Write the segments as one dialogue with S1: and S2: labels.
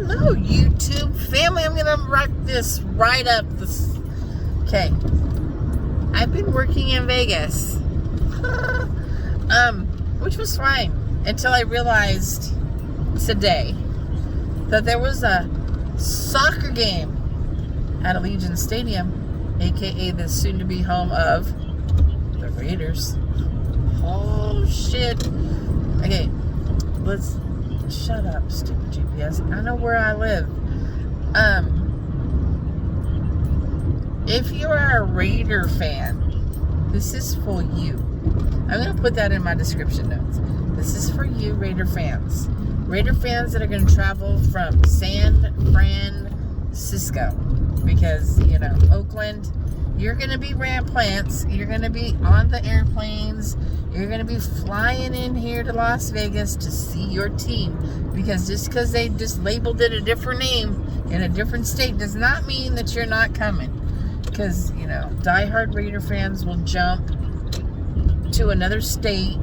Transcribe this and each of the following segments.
S1: Hello, YouTube family. I'm gonna write this right up. Okay. I've been working in Vegas, which was fine until I realized today that there was a soccer game at Allegiant Stadium, aka the soon-to-be home of the Raiders. Oh shit! Okay, let's. Shut up, stupid GPS. I know where I live. If you are a Raider fan, this is for you. I'm going to put that in my description notes. This is for you, Raider fans. Raider fans that are going to travel from San Francisco. Because, Oakland, you're going to be plants. You're going to be on the airplanes. You're going to be flying in here to Las Vegas to see your team. Because just because they just labeled it a different name in a different state does not mean that you're not coming. Because, diehard Raider fans will jump to another state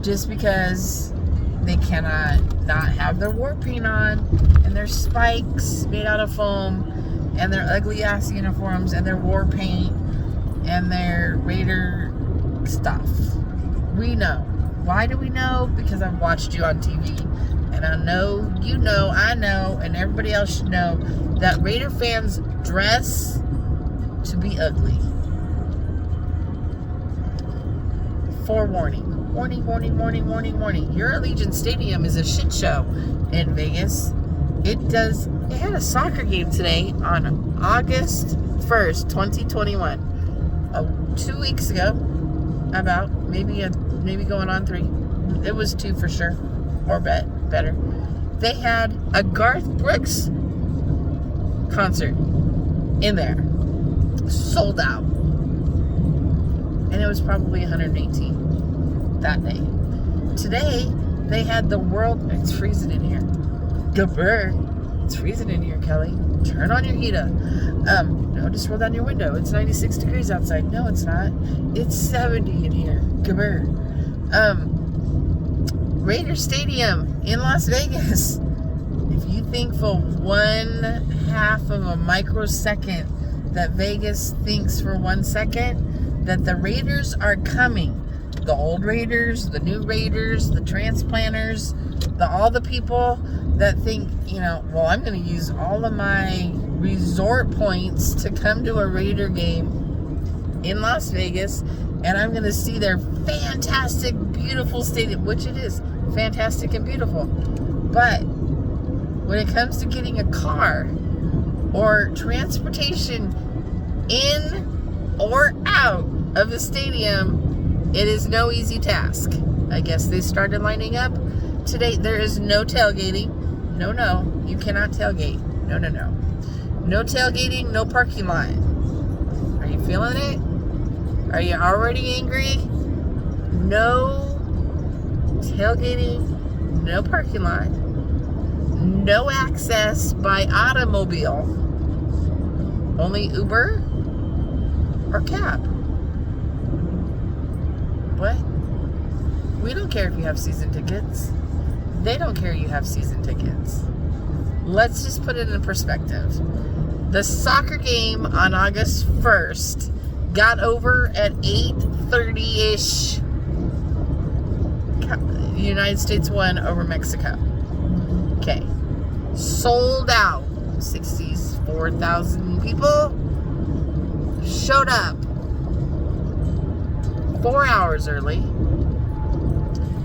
S1: just because they cannot not have their war paint on and their spikes made out of foam and their ugly ass uniforms and their war paint and their Raider stuff. We know. Why do we know? Because I've watched you on TV. And I know, I know, and everybody else should know that Raider fans dress to be ugly. Forewarning. Warning. Your Allegiant Stadium is a shit show in Vegas. It had a soccer game today on August 1st, 2021. 2 weeks ago. About maybe going on 3. It was 2 for sure, or better. They had a Garth Brooks concert in there, sold out, and it was probably 118 that day. Today they had the world. It's freezing in here. Gabber. It's freezing in here, Kelly. Turn on your heater. No, just roll down your window. It's 96 degrees outside. No, it's not. It's 70 in here. Gabber. Raider Stadium in Las Vegas. If you think for 1/2 of a microsecond that Vegas thinks for 1 second that the Raiders are coming, the old Raiders, the new Raiders, the transplanters, all the people that think, well, I'm going to use all of my resort points to come to a Raider game in Las Vegas, and I'm going to see their fantastic, beautiful stadium, which it is fantastic and beautiful. But when it comes to getting a car or transportation in or out of the stadium, it is no easy task. I guess they started lining up today. There is no tailgating. No, you cannot tailgate. No. No tailgating, no parking lot. Are you feeling it? Are you already angry? No tailgating, no parking lot, no access by automobile. Only Uber or cab. What? We don't care if you have season tickets. They don't care you have season tickets. Let's just put it in perspective. The soccer game on August 1st got over at 8:30-ish. The United States won over Mexico. Okay. Sold out. 64,000 people showed up 4 hours early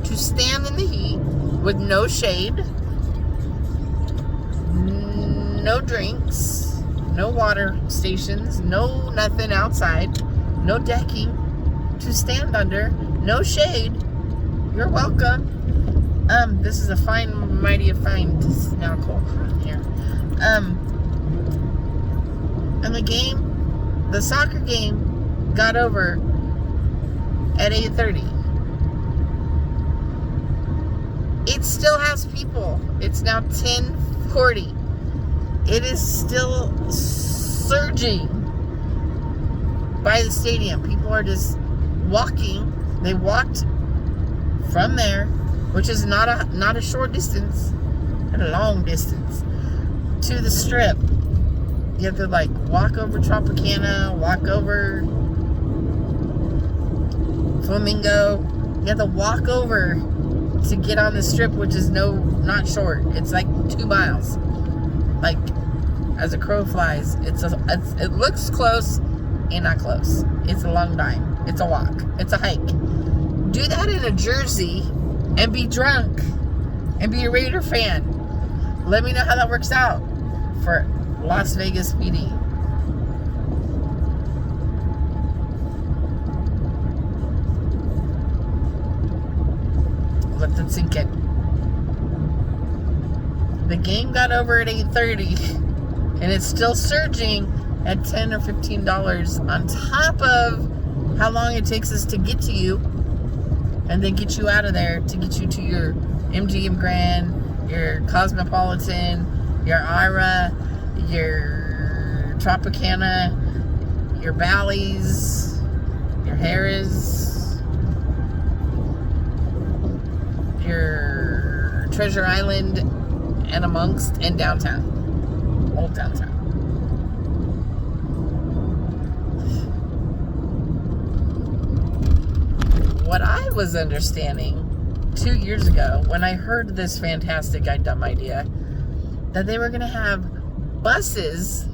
S1: to stand in the heat with no shade, no drinks, no water stations, no nothing outside, no decking to stand under, no shade. You're welcome. This is a fine, mighty fine. This is now cold here. And the soccer game got over at 8:30. It still has people. It's now 10:40. It is still surging by the stadium. People are just walking. They walked from there, which is not a short distance, a long distance, to the Strip. You have to like walk over Tropicana, walk over Flamingo. You have to walk over to get on the Strip, which is not short. It's like 2 miles. Like, as a crow flies, it looks close and not close. It's a long time. It's a walk. It's a hike. Do that in a Jersey and be drunk and be a Raider fan. Let me know how that works out for Las Vegas PD. Let that sink in. The game got over at 8:30, and it's still surging at $10 or $15 on top of how long it takes us to get to you, and then get you out of there to get you to your MGM Grand, your Cosmopolitan, your Ira, your Tropicana, your Bally's, your Harrah's, your Treasure Island, and amongst, and downtown, old downtown. What I was understanding 2 years ago when I heard this fantastic dumb idea that they were going to have buses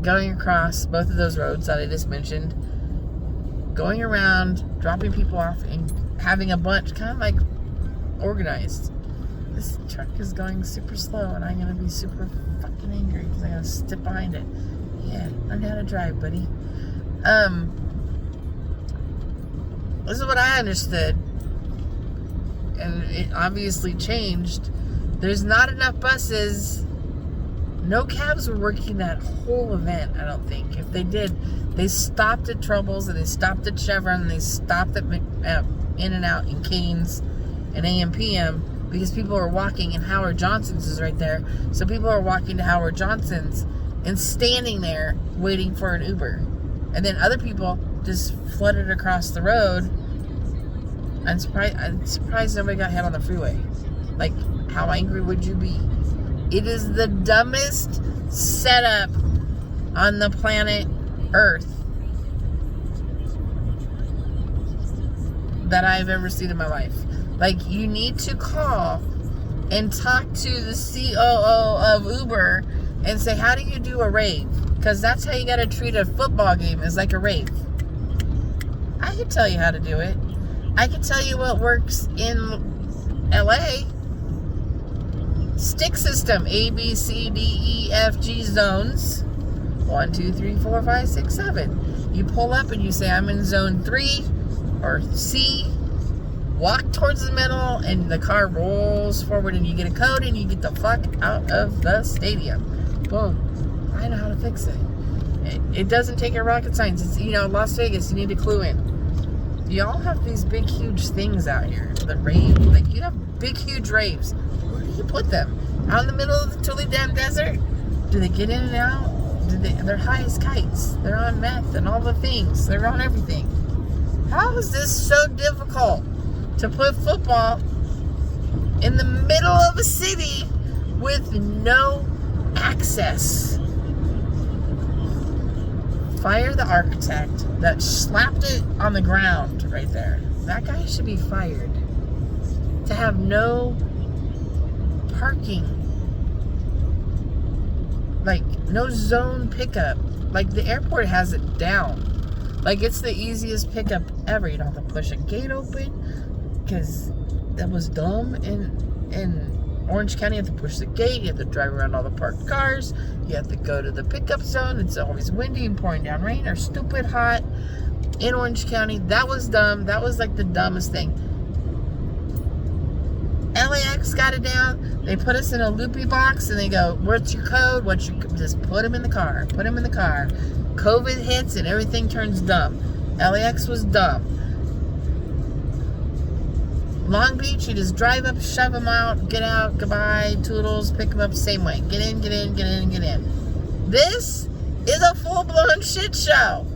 S1: going across both of those roads that I just mentioned, going around, dropping people off, and having a bunch kind of like organized. This truck is going super slow, and I'm going to be super fucking angry because I got to step behind it. Yeah, learn how to drive, buddy. This is what I understood, and it obviously changed. There's not enough buses. No cabs were working that whole event, I don't think. If they did, they stopped at Troubles, and they stopped at Chevron, and they stopped at In-N-Out and Cane's and AM/PM because people were walking, and Howard Johnson's is right there. So people are walking to Howard Johnson's and standing there waiting for an Uber. And then other people just flooded across the road. I'm surprised nobody got hit on the freeway. Like, how angry would you be? It is the dumbest setup on the planet Earth that I've ever seen in my life. Like, you need to call and talk to the COO of Uber and say, how do you do a rave? Because that's how you got to treat a football game, is like a rave. I can tell you how to do it. I can tell you what works in LA. Stick system. A, B, C, D, E, F, G zones. 1, 2, 3, 4, 5, 6, 7. You pull up and you say, I'm in zone 3 or C. Walk towards the middle, and the car rolls forward, and you get a code, and you get the fuck out of the stadium. Boom. I know how to fix it. It doesn't take a rocket science. It's, Las Vegas, you need to clue in. Y'all have these big, huge things out here. The rave, like, you have big, huge raves. Where do you put them? Out in the middle of the totally damn desert? Do they get in and out? They're high as kites. They're on meth and all the things. They're on everything. How is this so difficult to put football in the middle of a city with no access? Fire the architect that slapped it on the ground right there. That guy should be fired. To have no parking. Like, no zone pickup. Like, the airport has it down. Like, it's the easiest pickup ever. You don't have to push a gate open, because that was dumb. In Orange County, you have to push the gate. You have to drive around all the parked cars. You have to go to the pickup zone. It's always windy and pouring down rain or stupid hot in Orange County. That was dumb. That was like the dumbest thing. LAX got it down. They put us in a loopy box, and they go, what's your code? Just put them in the car. Put them in the car. COVID hits, and everything turns dumb. LAX was dumb. Long Beach, you just drive up, shove them out, get out, goodbye, toodles, pick them up, same way. Get in, get in, get in, get in. This is a full-blown shit show.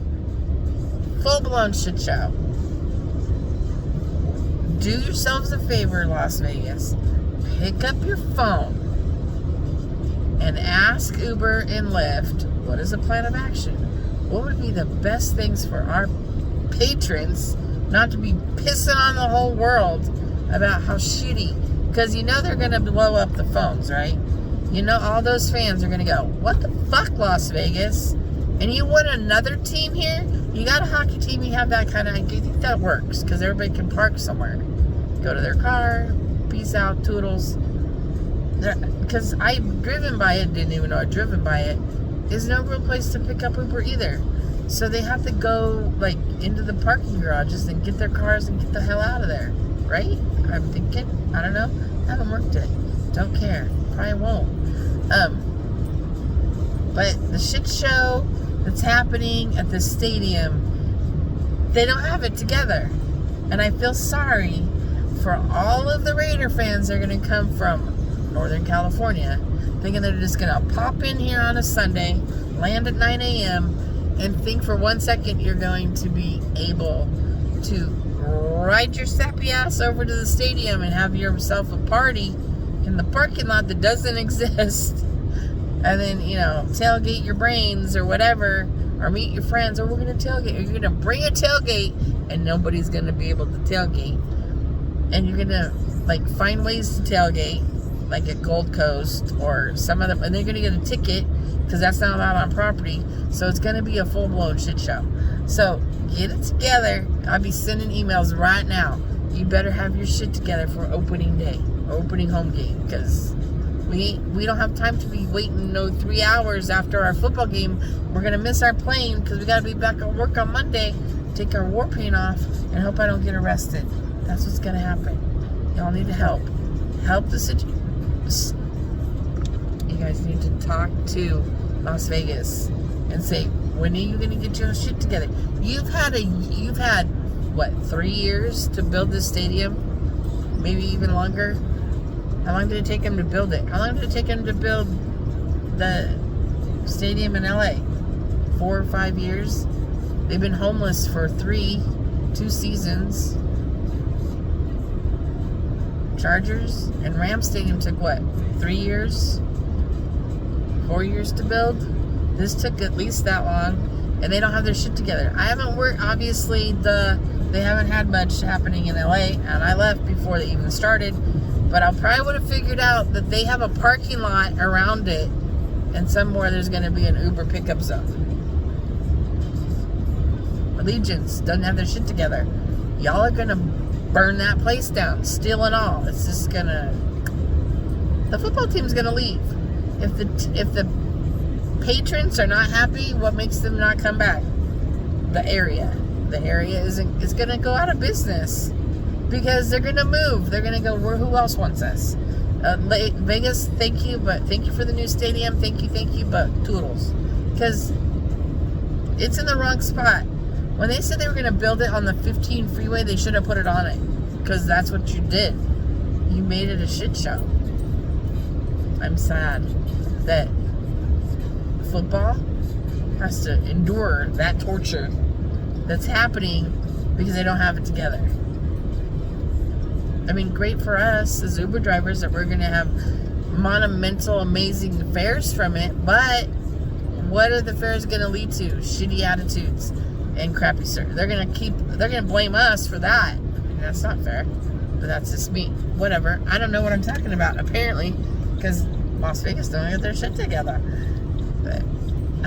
S1: Full-blown shit show. Do yourselves a favor, Las Vegas. Pick up your phone. and ask Uber and Lyft, what is the plan of action? What would be the best things for our patrons not to be pissing on the whole world about how shitty? Because you know they're going to blow up the phones, right? You know all those fans are going to go, what the fuck, Las Vegas? And you want another team here? You got a hockey team, you have that kind of, I think that works, because everybody can park somewhere. Go to their car, peace out, toodles. Because I've driven by it, didn't even know I'd driven by it. There's no real place to pick up Uber either. So they have to go, like, into the parking garages and get their cars and get the hell out of there. Right? I'm thinking. I don't know. I haven't worked it. Don't care. Probably won't. But the shit show that's happening at the stadium, they don't have it together. And I feel sorry for all of the Raider fans that are going to come from Northern California, thinking they're just going to pop in here on a Sunday, land at 9 a.m., and think for 1 second you're going to be able to ride your sappy ass over to the stadium and have yourself a party in the parking lot that doesn't exist, and then, you know, tailgate your brains or whatever, or meet your friends, or we're going to tailgate, or you're going to bring a tailgate and nobody's going to be able to tailgate, and you're going to, like, find ways to tailgate, like at Gold Coast or some other, and they're going to get a ticket because that's not allowed on property. So it's going to be a full-blown shit show. So get it together. I'll be sending emails right now. You better have your shit together for opening day, opening home game, because we don't have time to be waiting 3 hours after our football game. We're going to miss our plane because we got to be back at work on Monday, take our war paint off, and hope I don't get arrested. That's what's going to happen. Y'all need to help. Help the situation. You guys need to talk to Las Vegas and say, when are you going to get your shit together? You've had what, 3 years to build this stadium? Maybe even longer? How long did it take them to build it? How long did it take them to build the stadium in LA? 4 or 5 years? They've been homeless for 2 seasons. Chargers and Rams Stadium took what, 3 years? 4 years to build? This took at least that long, and they don't have their shit together. I haven't worked, obviously, they haven't had much happening in LA, and I left before they even started, but I probably would have figured out that they have a parking lot around it, and somewhere there's going to be an Uber pickup zone. Allegiance doesn't have their shit together. Y'all are going to burn that place down, steel and all. It's just gonna, the football team's gonna leave. If the patrons are not happy, what makes them not come back? The area is gonna go out of business because they're gonna move. They're gonna go, who else wants us? Vegas, thank you for the new stadium. Thank you, but toodles, because it's in the wrong spot. When they said they were going to build it on the 15 freeway, they should have put it on it. Because that's what you did. You made it a shit show. I'm sad that football has to endure that torture that's happening because they don't have it together. I mean, great for us as Uber drivers that we're going to have monumental, amazing fares from it. But what are the fares going to lead to? Shitty attitudes and crappy service. They're gonna blame us for that. I mean, that's not fair, but that's just me. Whatever. I don't know what I'm talking about, apparently, because Las Vegas don't get their shit together. But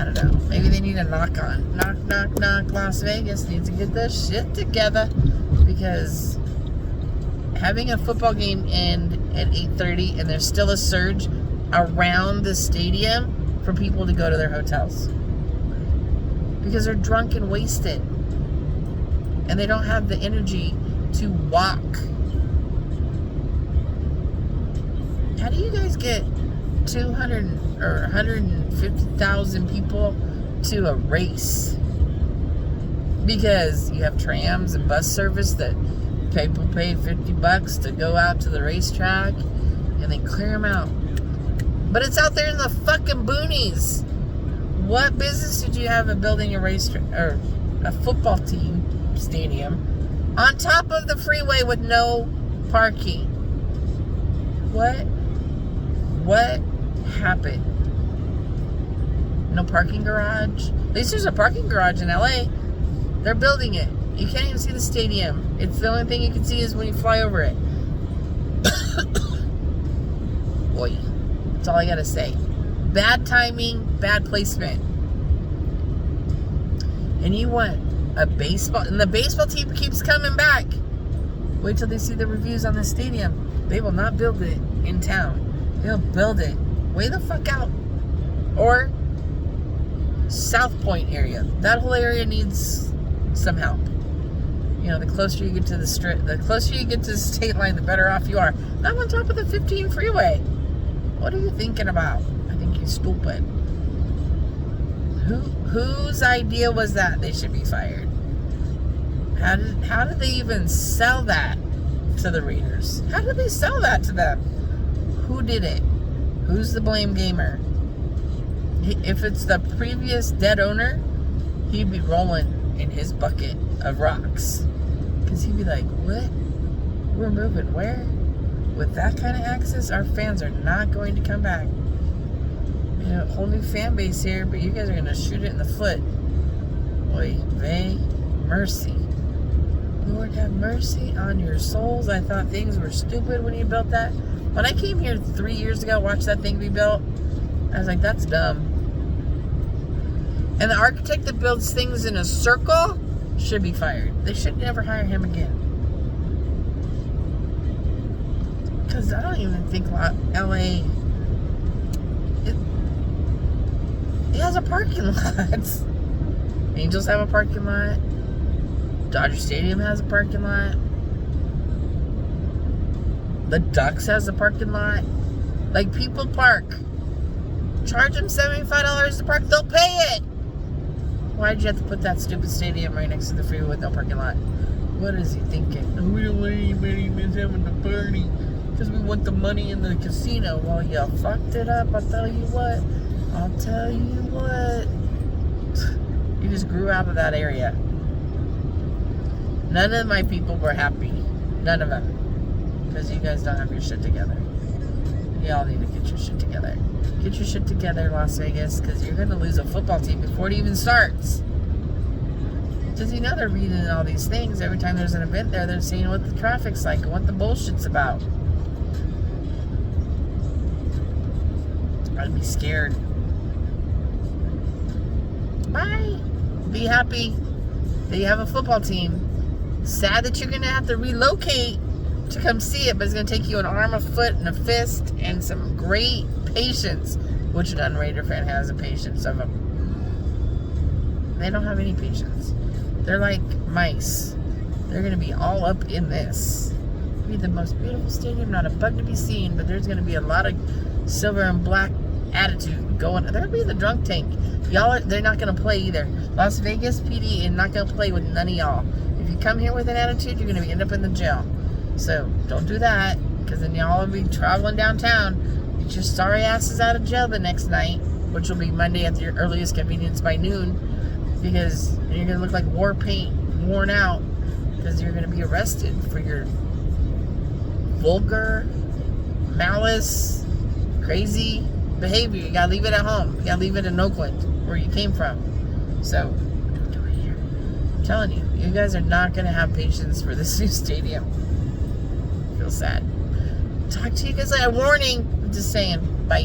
S1: I don't know. Maybe they need a knock on. Knock, knock, knock. Las Vegas needs to get their shit together, because having a football game end at 8:30 and there's still a surge around the stadium for people to go to their hotels. Because they're drunk and wasted. And they don't have the energy to walk. How do you guys get 200 or 150,000 people to a race? Because you have trams and bus service that people pay $50 to go out to the racetrack, and they clear them out. But it's out there in the fucking boonies. What business did you have of building a racetrack or a football team stadium on top of the freeway with no parking? What happened? No parking garage. At least there's a parking garage in LA. They're building it. You can't even see the stadium. It's the only thing you can see is when you fly over it. Boy, that's all I gotta say. Bad timing, bad placement. And you want a baseball, and the baseball team keeps coming back. Wait till they see the reviews on the stadium. They will not build it in town. They'll build it way the fuck out. Or South Point area. That whole area needs some help. You know, the closer you get to the strip, the closer you get to the state line, the better off you are. Not on top of the 15 freeway. What are you thinking about? I think you're stupid. Whose idea was that they should be fired? How did they even sell that to the Raiders? How did they sell that to them? Who did it? Who's the blame gamer? If it's the previous dead owner, he'd be rolling in his bucket of rocks. Because he'd be like, what? We're moving where? With that kind of access, our fans are not going to come back. You know, whole new fan base here, but you guys are going to shoot it in the foot. Oy vey, mercy. Lord have mercy on your souls. I thought things were stupid when you built that. When I came here 3 years ago, watched that thing be built, I was like, that's dumb. And the architect that builds things in a circle should be fired. They should never hire him again. Because I don't even think LA... It has a parking lot. Angels have a parking lot. Dodger Stadium has a parking lot. The Ducks has a parking lot. Like, people park. Charge them $75 to park, they'll pay it. Why'd you have to put that stupid stadium right next to the freeway with no parking lot? What is he thinking? We don't want anybody miss having the party because we want the money in the casino. Well, you fucked it up, I'll tell you what. You just grew out of that area. None of my people were happy. None of them. Because you guys don't have your shit together. Y'all need to get your shit together. Get your shit together, Las Vegas, because you're going to lose a football team before it even starts. Because you know they're reading all these things. Every time there's an event there, they're seeing what the traffic's like and what the bullshit's about. I'd be scared. Bye. Be happy that you have a football team. Sad that you're going to have to relocate to come see it, but it's going to take you an arm, a foot, and a fist, and some great patience, which an un-Raider fan has a patience of them. They don't have any patience. They're like mice. They're going to be all up in this. It'll be the most beautiful stadium, not a bug to be seen, but there's going to be a lot of silver and black attitude going. There'll be the drunk tank. They're not going to play either. Las Vegas PD is not going to play with none of y'all. If you come here with an attitude, you're going to end up in the jail. So don't do that, because then y'all will be traveling downtown. Get your sorry asses out of jail the next night, which will be Monday at your earliest convenience by noon, because you're going to look like war paint, worn out, because you're going to be arrested for your vulgar, malice, crazy behavior. You got to leave it at home. You got to leave it in Oakland, where you came from. So don't do it here. I'm telling you, you guys are not going to have patience for this new stadium. Feel sad. Talk to you guys later. Warning. I'm just saying. Bye.